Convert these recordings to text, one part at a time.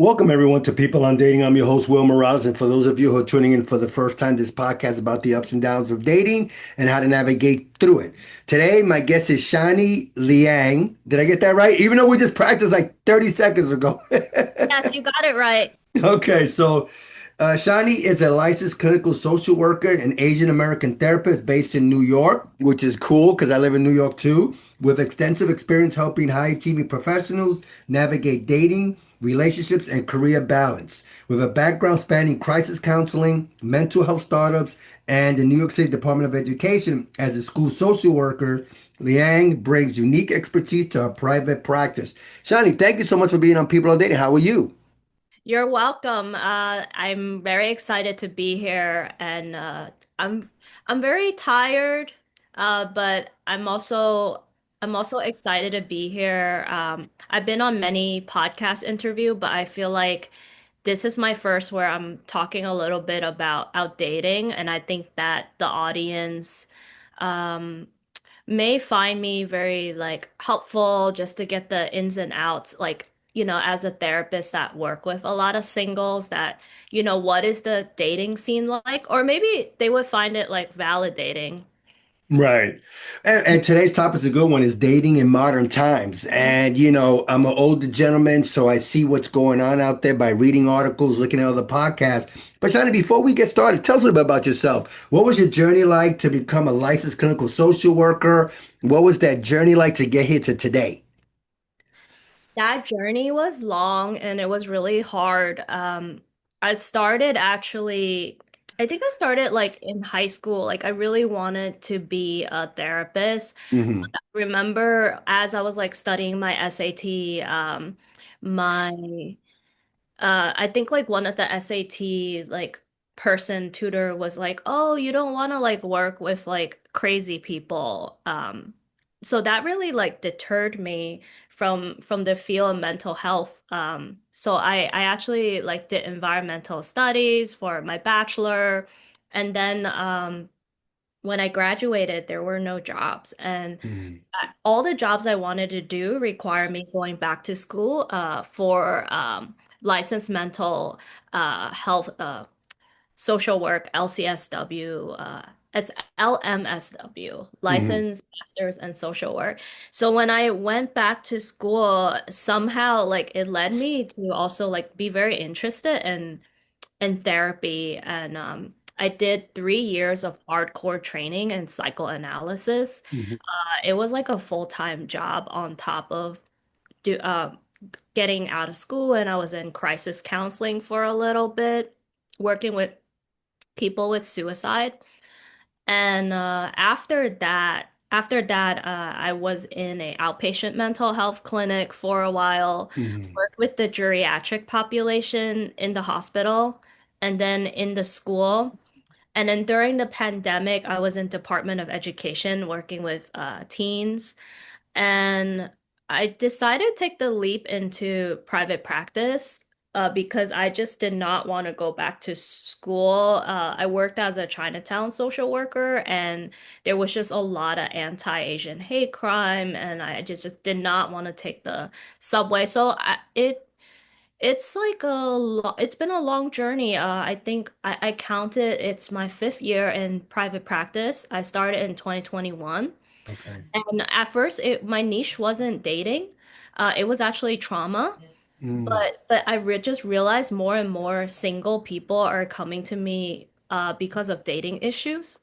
Welcome everyone to People on Dating. I'm your host, Will Morales, and for those of you who are tuning in for the first time, this podcast is about the ups and downs of dating and how to navigate through it. Today, my guest is Shanni Liang. Did I get that right? Even though we just practiced like 30 seconds ago. Yes, you got it right. Okay, so Shani is a licensed clinical social worker and Asian American therapist based in New York, which is cool because I live in New York too, with extensive experience helping high achieving professionals navigate dating, relationships, and career balance. With a background spanning crisis counseling, mental health startups, and the New York City Department of Education as a school social worker, Liang brings unique expertise to her private practice. Shani, thank you so much for being on People on Dating. How are you? You're welcome. I'm very excited to be here, and I'm I'm very tired, but I'm also excited to be here. I've been on many podcast interview, but I feel like this is my first where I'm talking a little bit about outdating, and I think that the audience um, may find me very like helpful just to get the ins and outs, like, as a therapist that work with a lot of singles that, what is the dating scene like? Or maybe they would find it like validating. Right. And today's topic is a good one, is dating in modern times. And, I'm an older gentleman, so I see what's going on out there by reading articles, looking at other podcasts. But Shani, before we get started, tell us a little bit about yourself. What was your journey like to become a licensed clinical social worker? What was that journey like to get here to today? That journey was long and it was really hard. I started actually, I think I started like in high school. Like I really wanted to be a therapist. Hmm. Remember as I was like studying my SAT, my I think like one of the SAT like person tutor was like, "Oh, you don't want to like work with like crazy people." So that really like deterred me from the field of mental health. So I actually like did environmental studies for my bachelor, and then when I graduated, there were no jobs, and Hmm. all the jobs I wanted to do require me going back to school for licensed mental health social work, LCSW. It's LMSW, Hmm. licensed masters and social work. So when I went back to school, somehow like it led me to also like be very interested in therapy, and I did 3 years of hardcore training in psychoanalysis. Hmm. It was like a full-time job on top of do getting out of school, and I was in crisis counseling for a little bit, working with people with suicide. And after that, I was in a outpatient mental health clinic for a while, Hmm. worked with the geriatric population in the hospital, and then in the school. And then during the pandemic, I was in Department of Education working with teens. And I decided to take the leap into private practice because I just did not want to go back to school. I worked as a Chinatown social worker, and there was just a lot of anti-Asian hate crime, and I just did not want to take the subway. So it's like it's been a long journey. I think I counted it's my fifth year in private practice. I started in 2021. Okay. And at first, my niche wasn't dating. It was actually trauma. Mm. But just realized more and more single people are coming to me because of dating issues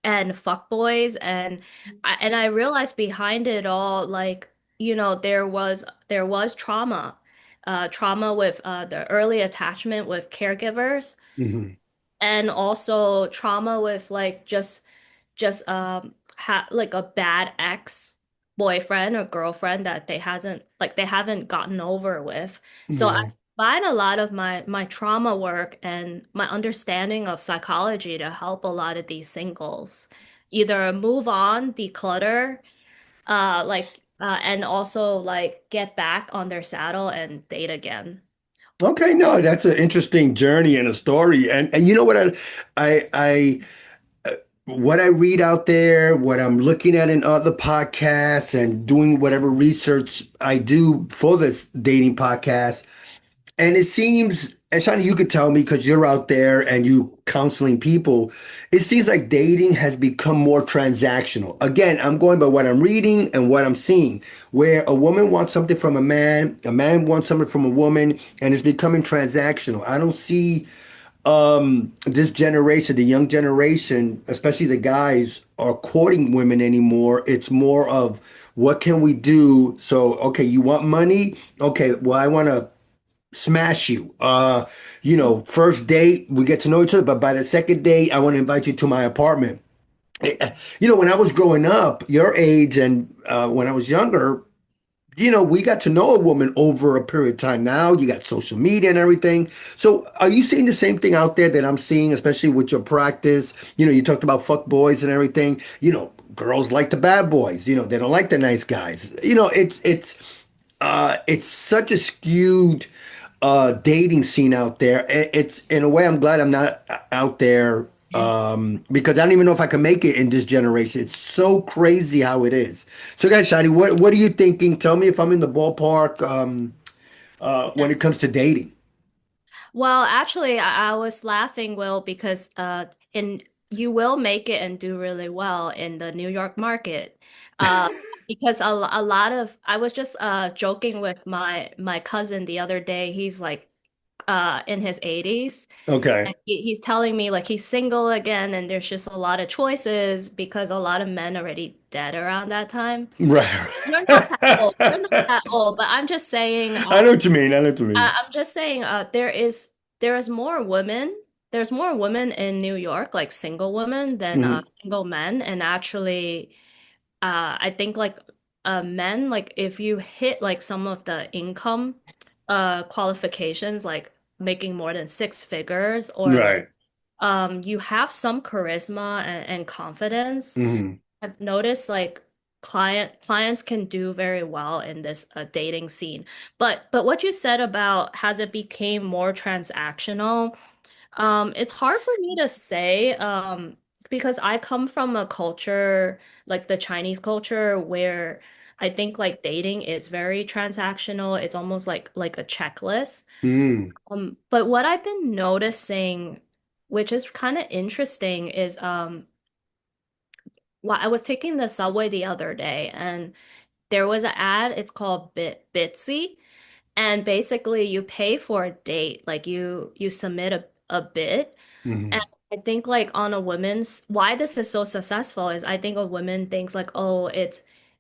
and fuckboys, and I realized behind it all, like, there was trauma, trauma with the early attachment with caregivers, Hmm. and also trauma with like just ha like a bad ex boyfriend or girlfriend that they haven't gotten over with. So I Yeah. find a lot of my trauma work and my understanding of psychology to help a lot of these singles either move on, declutter, and also like get back on their saddle and date again. Okay, no, that's an interesting journey and a story. And you know what I what I read out there, what I'm looking at in other podcasts and doing whatever research I do for this dating podcast, And it seems, and Shani, you could tell me because you're out there and you counseling people, it seems like dating has become more transactional. Again, I'm going by what I'm reading and what I'm seeing, where a woman wants something from a man wants something from a woman, and it's becoming transactional. I don't see this generation, the young generation, especially the guys, are courting women anymore. It's more of what can we do? So, okay, you want money? Okay, well, I want to smash you. First date, we get to know each other, but by the second date, I want to invite you to my apartment. When I was growing up, your age, and when I was younger, we got to know a woman over a period of time. Now you got social media and everything. So are you seeing the same thing out there that I'm seeing, especially with your practice? You talked about fuck boys and everything. Girls like the bad boys. They don't like the nice guys. It's such a skewed dating scene out there. It's in a way I'm glad I'm not out there because I don't even know if I can make it in this generation. It's so crazy how it is. So guys, Shadi, what are you thinking? Tell me if I'm in the ballpark when Yeah. it comes to dating. Well, actually, I was laughing, Will, because in you will make it and do really well in the New York market. Uh, because a lot of I was just joking with my cousin the other day. He's like in his 80s. Okay. And he's telling me like he's single again, and there's just a lot of choices because a lot of men already dead around that time. Right. You're not that old. You're not that old, but I'm just saying. I know what you mean. I know what you mean. I'm just saying. There is more women. There's more women in New York, like single women, than Mhm. single men. And actually, I think like men, like if you hit like some of the income qualifications, like making more than six figures, or like Right. you have some charisma and confidence. Mhm. I've noticed like clients can do very well in this dating scene. But what you said about has it became more transactional? It's hard for me to say because I come from a culture like the Chinese culture where I think like dating is very transactional. It's almost like a checklist. Mhm. But what I've been noticing, which is kind of interesting, is well, I was taking the subway the other day and there was an ad. It's called Bitsy, and basically you pay for a date. Like you submit a bid. And Mhm. I think like on a women's why this is so successful is I think a woman thinks like, oh,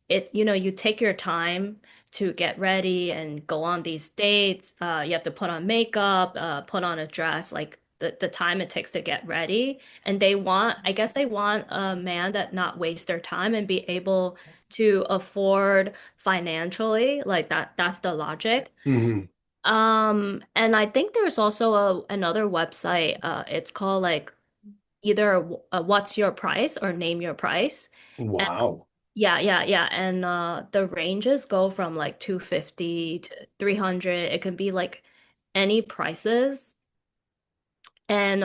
you take your time to get ready and go on these dates. You have to put on makeup, put on a dress, like the time it takes to get ready. And I guess they want a man that not waste their time and be able to afford financially. Like that's the logic. Mhm. And I think there's also another website. It's called like either what's your price or name your price. And Wow. yeah. And the ranges go from like 250 to 300. It can be like any prices. And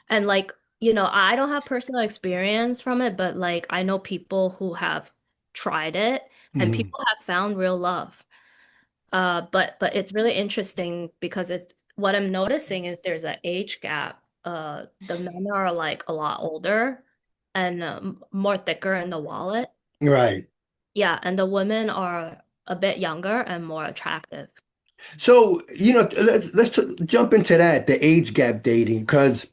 like, I don't have personal experience from it, but like I know people who have tried it and Mhm. people have found real love. But it's really interesting because it's what I'm noticing is there's an age gap. The men are like a lot older and more thicker in the wallet. Right. Yeah, and the women are a bit younger and more attractive. So, let's jump into that, the age gap dating, because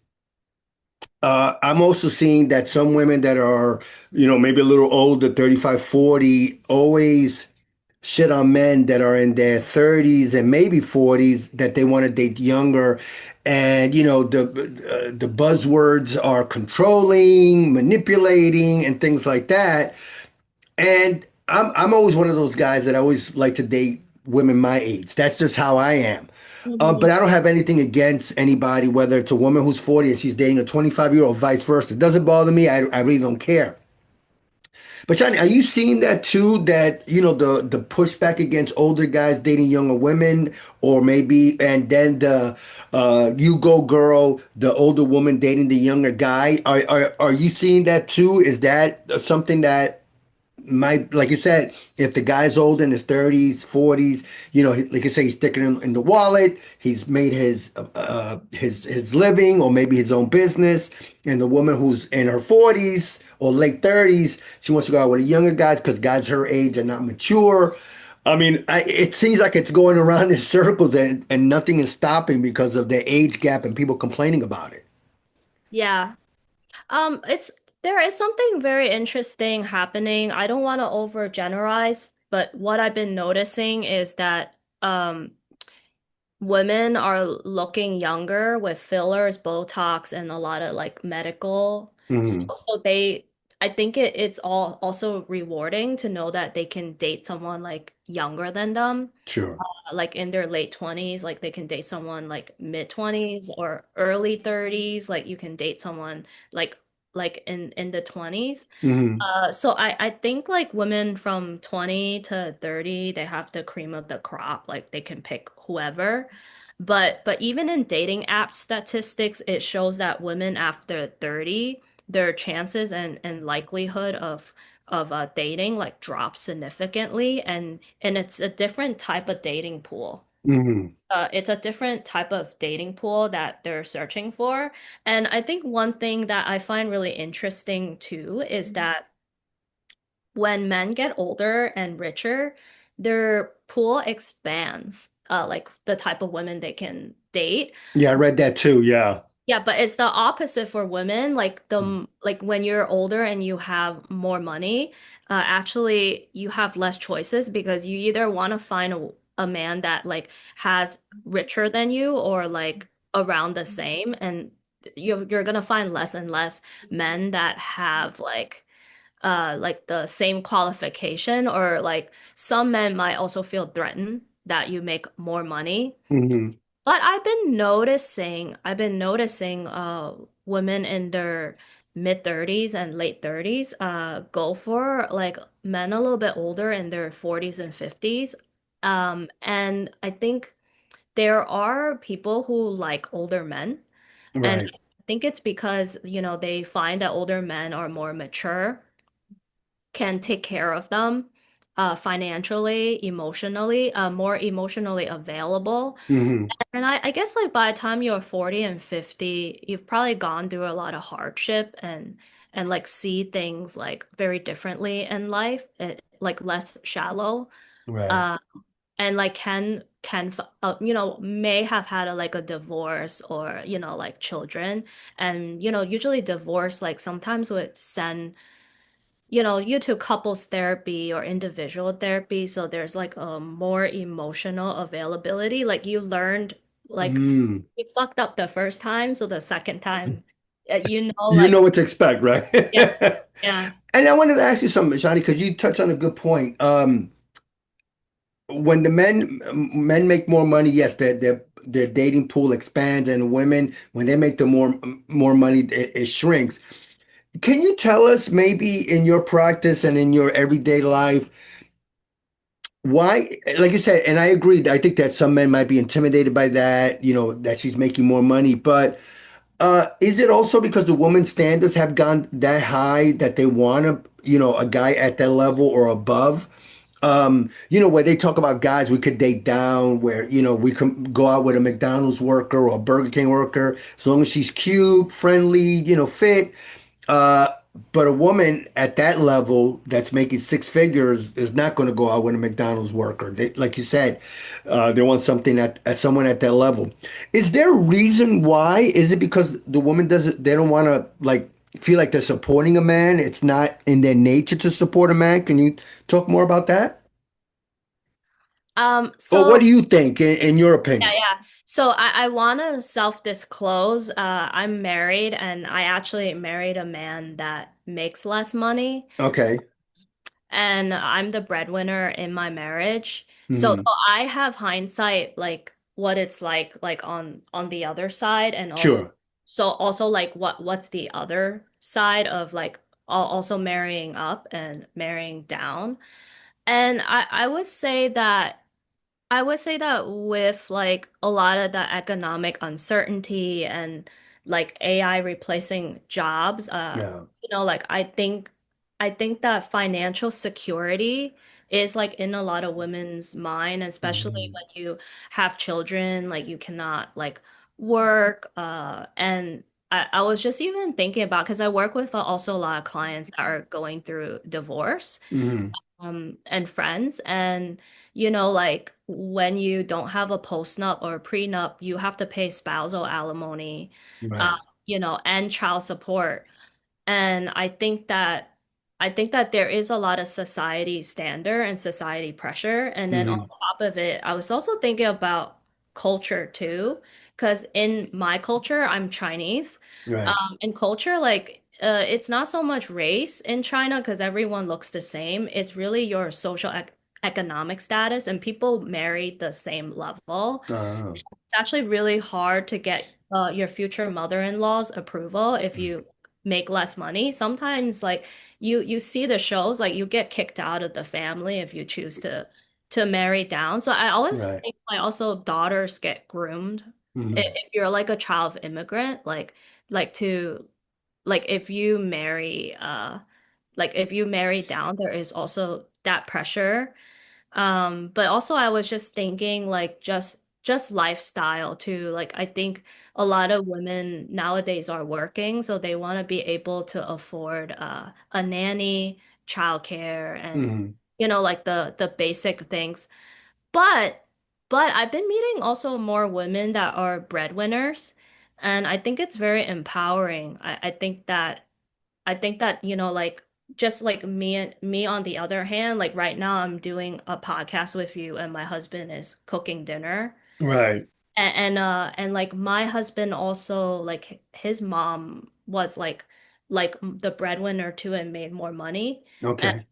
I'm also seeing that some women that are, maybe a little older, 35, 40, always shit on men that are in their 30s and maybe 40s that they want to date younger. And, the buzzwords are controlling, manipulating, and things like that. And I'm always one of those guys that I always like to date women my age. That's just how I am. But Mhm. I don't have anything against anybody, whether it's a woman who's 40 and she's dating a 25-year-old, vice versa. It doesn't bother me. I really don't care. But Johnny, are you seeing that too? That the pushback against older guys dating younger women, or maybe, and then the you go girl, the older woman dating the younger guy. Are you seeing that too? Is that something that my like you said, if the guy's old in his 30s, 40s, like you say, he's sticking in the wallet, he's made his living or maybe his own business, and the woman who's in her 40s or late 30s, she wants to go out with the younger guys because guys her age are not mature. I mean, it seems like it's going around in circles and nothing is stopping because of the age gap and people complaining about it. Yeah. It's there is something very interesting happening. I don't want to overgeneralize, but what I've been noticing is that women are looking younger with fillers, Botox, and a lot of like medical. So, Hmm. so they, I think it's all also rewarding to know that they can date someone like younger than them, Sure. like in their late 20s, like they can date someone like mid 20s or early 30s, like you can date someone like in the 20s. Hmm. So I think like women from 20 to 30, they have the cream of the crop, like they can pick whoever. But even in dating app statistics, it shows that women after 30, their chances and likelihood of dating like drops significantly, and it's a different type of dating pool. Hmm. It's a different type of dating pool that they're searching for. And I think one thing that I find really interesting too is that when men get older and richer, their pool expands, like the type of women they can date. Yeah, I read that too. Yeah. Yeah, but it's the opposite for women. Like when you're older and you have more money, actually you have less choices because you either want to find a man that like has richer than you or like around the same, and you're gonna find less and less men that have like the same qualification, or like some men might also feel threatened that you make more money. Hmm. But I've been noticing women in their mid 30s and late 30s go for like men a little bit older in their 40s and 50s. And I think there are people who like older men, and Right. I think it's because, they find that older men are more mature, can take care of them financially, emotionally, more emotionally available. Hmm. And I guess like by the time you're 40 and 50, you've probably gone through a lot of hardship and like see things like very differently in life, like less shallow. Right. Uh, and like may have had like a divorce or like children, and usually divorce like sometimes would send you to couples therapy or individual therapy. So there's like a more emotional availability. Like you learned, like Mm. you fucked up the first time, so the second time, You like, know what to expect, right? yeah, yeah. And I wanted to ask you something, Shani, because you touched on a good point. When the men make more money, yes, their dating pool expands, and women, when they make the more money, it shrinks. Can you tell us maybe in your practice and in your everyday life why, like you said, and I agree, I think that some men might be intimidated by that, that she's making more money, but is it also because the woman's standards have gone that high that they want a guy at that level or above? Where they talk about guys we could date down, where, we can go out with a McDonald's worker or a Burger King worker, as long as she's cute, friendly, fit. Uh, but a woman at that level that's making six figures is not going to go out with a McDonald's worker. Like you said, they want something at someone at that level. Is there a reason why? Is it because the woman doesn't? They don't want to like feel like they're supporting a man. It's not in their nature to support a man. Can you talk more about that? Or what So do you think, in your yeah, opinion? yeah. So I want to self-disclose. I'm married, and I actually married a man that makes less money. Okay. And I'm the breadwinner in my marriage. So Hmm. I have hindsight like what it's like on the other side, and Sure. also like what's the other side of like also marrying up and marrying down. And I would say that with like a lot of the economic uncertainty and like AI replacing jobs, Yeah. like I think I think that financial security is like in a lot of women's mind, especially Mhm. when you have children, like you cannot like work. And I was just even thinking about because I work with also a lot of clients that are going through divorce, Mhm. and friends. And, like when you don't have a postnup or a prenup, you have to pay spousal alimony, uh, Right. and child support. And I think that there is a lot of society standard and society pressure. And then on Mhm. top of it, I was also thinking about culture too, because in my culture, I'm Chinese. Right. In culture, like it's not so much race in China because everyone looks the same. It's really your social economic status, and people marry the same level. Uh, It's actually really hard to get your future mother-in-law's approval if you make less money. Sometimes, like you see the shows, like you get kicked out of the family if you choose to marry down. So I always right. think like also daughters get groomed. Mhm. If you're like a child of immigrant, like to like if you marry down, there is also that pressure. But also I was just thinking like just lifestyle too. Like I think a lot of women nowadays are working, so they want to be able to afford a nanny, childcare, and Mhm. like the basic things. But but I've been meeting also more women that are breadwinners, and I think it's very empowering. I think that, like just like me on the other hand, like right now I'm doing a podcast with you and my husband is cooking dinner. Right. And like my husband also like his mom was like the breadwinner too and made more money. And Okay.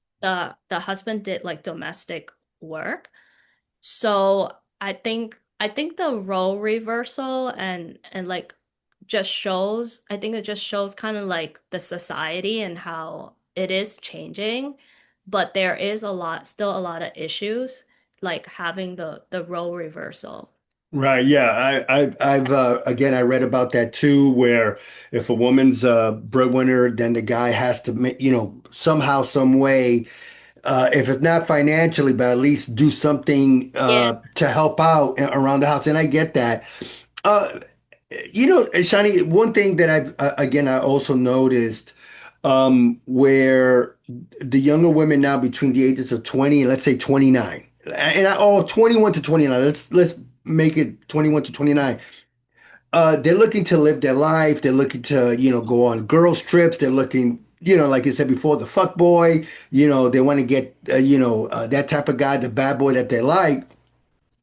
the husband did like domestic work. So I think the role reversal and like just shows I think it just shows kind of like the society and how it is changing, but there is still a lot of issues like having the role reversal. Right. Yeah. I've again, I read about that too, where if a woman's a breadwinner, then the guy has to make, somehow, some way, if it's not financially, but at least do something Yeah. to help out around the house. And I get that. Uh, Shani, one thing that again, I also noticed, where the younger women now between the ages of 20 and let's say 29, and 21 to 29, let's make it 21 to 29. They're looking to live their life. They're looking to, go on girls' trips. They're looking, like I said before, the fuck boy, they want to get, that type of guy, the bad boy that they like.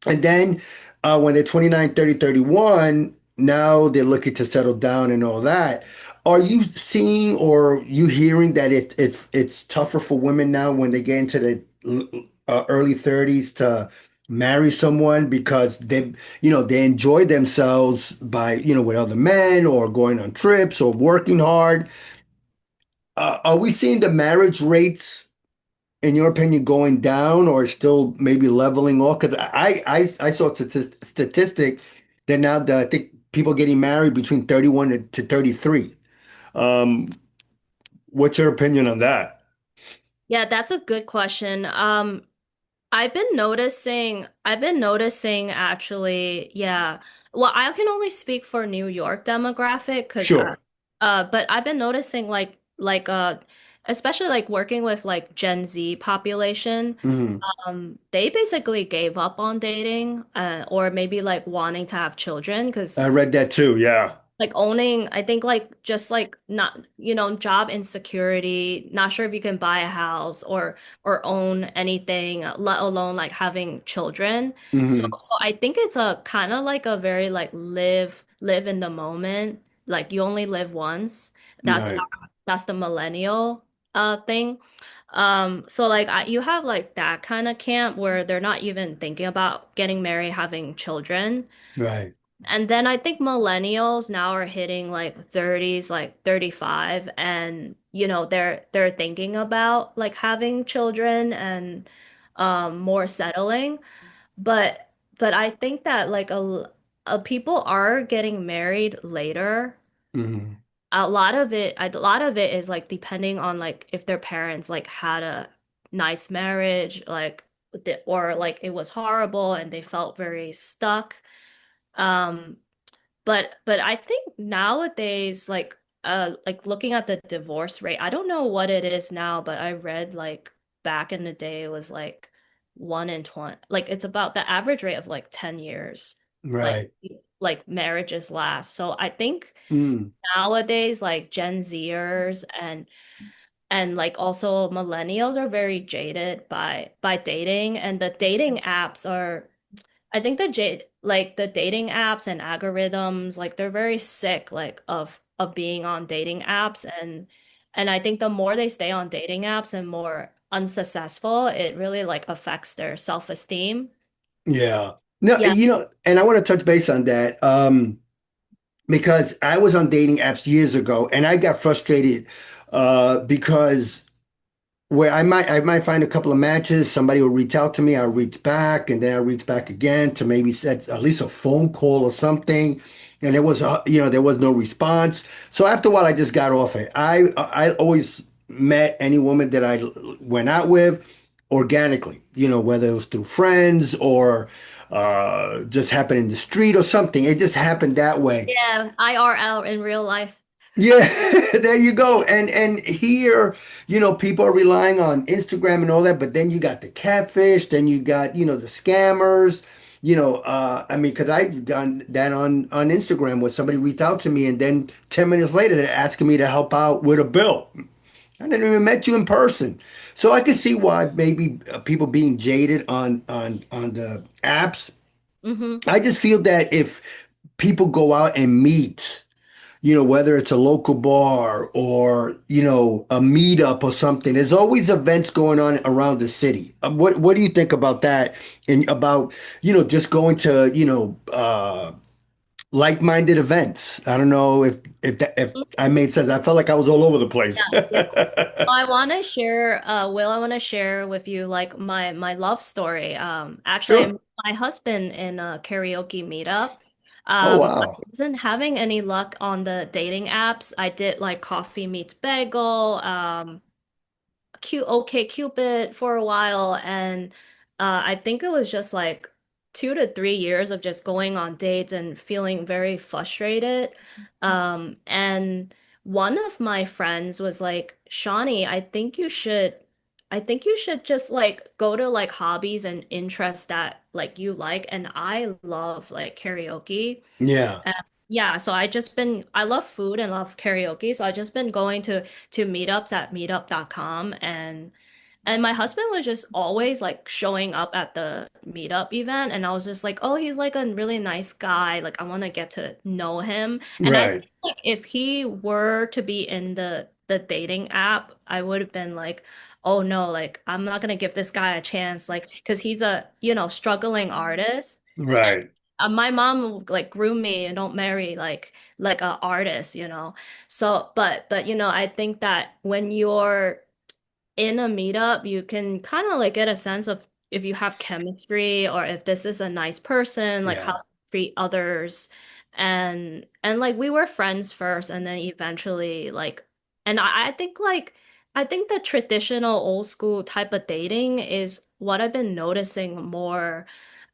And then when they're 29, 30, 31, now they're looking to settle down and all that. Are you seeing or you hearing that it's tougher for women now when they get into the early 30s to marry someone because they enjoy themselves by, with other men or going on trips or working hard? Are we seeing the marriage rates in your opinion, going down or still maybe leveling off? Because I saw a statistic that now I think people getting married between 31 to 33. Um, what's your opinion on that? Yeah, that's a good question. I've been noticing actually, yeah. Well, I can only speak for New York demographic because Sure. but I've been noticing like especially like working with like Gen Z population, Hmm. they basically gave up on dating or maybe like wanting to have children because I read that too. Yeah. like owning, I think like just like not, job insecurity, not sure if you can buy a house or own anything, let alone like having children. So Hmm. so I think it's a kind of like a very like live in the moment. Like you only live once. That's Right. that's the millennial thing. So like you have like that kind of camp where they're not even thinking about getting married, having children. Right. And then I think millennials now are hitting like 30s, like 35, and they're thinking about like having children and more settling. But but I think that like people are getting married later. Hmm. a lot of it is like depending on like if their parents like had a nice marriage, like or like it was horrible and they felt very stuck. Um, but I think nowadays, like looking at the divorce rate, I don't know what it is now, but I read like back in the day it was like 1 in 20, like it's about the average rate of like 10 years, like Right. like marriages last. So I think Mm. nowadays like Gen Zers and like also millennials are very jaded by dating, and the dating apps are, I think the dating apps and algorithms, like they're very sick like of being on dating apps, and I think the more they stay on dating apps and more unsuccessful, it really like affects their self-esteem. Yeah. No, Yeah. and I want to touch base on that. Because I was on dating apps years ago and I got frustrated because where I might find a couple of matches, somebody will reach out to me, I'll reach back, and then I reach back again to maybe set at least a phone call or something. And there was no response. So after a while, I just got off it. I always met any woman that I went out with organically, whether it was through friends or just happened in the street or something. It just happened that way. Yeah, IRL in real life. Yeah, there you go. And here, people are relying on Instagram and all that, but then you got the catfish, then you got, the scammers, I mean, because I've done that on Instagram where somebody reached out to me and then 10 minutes later they're asking me to help out with a bill. I never even met you in person. So I can see why maybe people being jaded on the apps. Mm-hmm. I just feel that if people go out and meet, whether it's a local bar or, a meetup or something. There's always events going on around the city. What do you think about that? And about, just going to, like-minded events. I don't know if I made sense. I felt like I was all over the place. Yeah. I want to share with you like my love story. Actually, I Sure. met my husband in a karaoke meetup. Oh, I wow. wasn't having any luck on the dating apps. I did like Coffee Meets Bagel, cute okay Cupid for a while, and I think it was just like 2 to 3 years of just going on dates and feeling very frustrated. And one of my friends was like, Shawnee, I think you should just like go to like hobbies and interests that like you like, and I love like karaoke. Yeah. Yeah, so I love food and love karaoke, so I just been going to meetups at meetup.com, and my husband was just always like showing up at the meetup event, and I was just like, "Oh, he's like a really nice guy. Like I want to get to know him." And I Right. think like if he were to be in the dating app, I would have been like, "Oh no, like I'm not gonna give this guy a chance like because he's a, struggling artist." Right. My mom like grew me and don't marry like a artist, so but I think that when you're in a meetup you can kind of like get a sense of if you have chemistry or if this is a nice person, like how Yeah. to treat others, and like we were friends first and then eventually like, and I think the traditional old school type of dating is what I've been noticing more.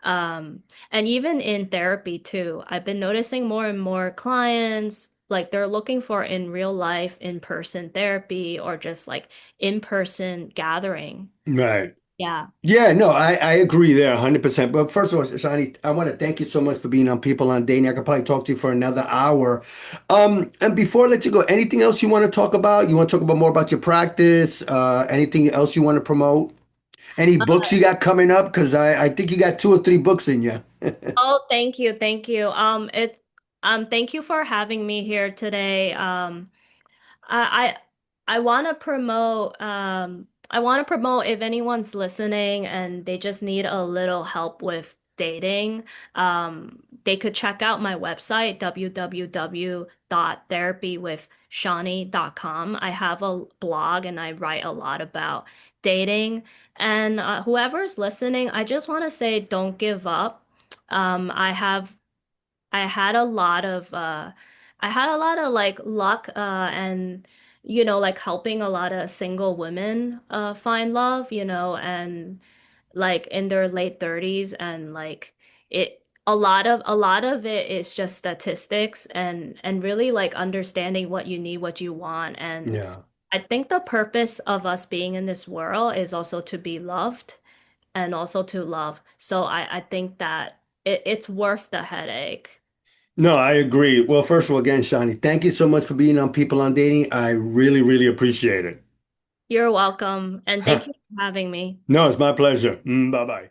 And even in therapy too, I've been noticing more and more clients like they're looking for in real life, in-person therapy or just like in-person gathering. Right. Yeah. Yeah, no, I agree there 100%. But first of all, Shani, I want to thank you so much for being on People on Dating. I could probably talk to you for another hour. And before I let you go, anything else you want to talk about? You want to talk about more about your practice? Anything else you want to promote? Any books you got coming up? Because I think you got two or three books in you. Oh, thank you. Thank you. Thank you for having me here today. I I want to promote if anyone's listening and they just need a little help with dating, they could check out my website www.therapywithshani.com. I have a blog and I write a lot about dating, and whoever's listening, I just want to say don't give up. I had a lot of I had a lot of like luck and like helping a lot of single women find love, and like in their late 30s and like a lot of it is just statistics and really like understanding what you need, what you want. And Yeah. I think the purpose of us being in this world is also to be loved and also to love. So I think that it's worth the headache. No, I agree. Well, first of all, again, Shani, thank you so much for being on People on Dating. I really, really appreciate it. You're welcome, and thank you for having me. No, it's my pleasure. Bye bye.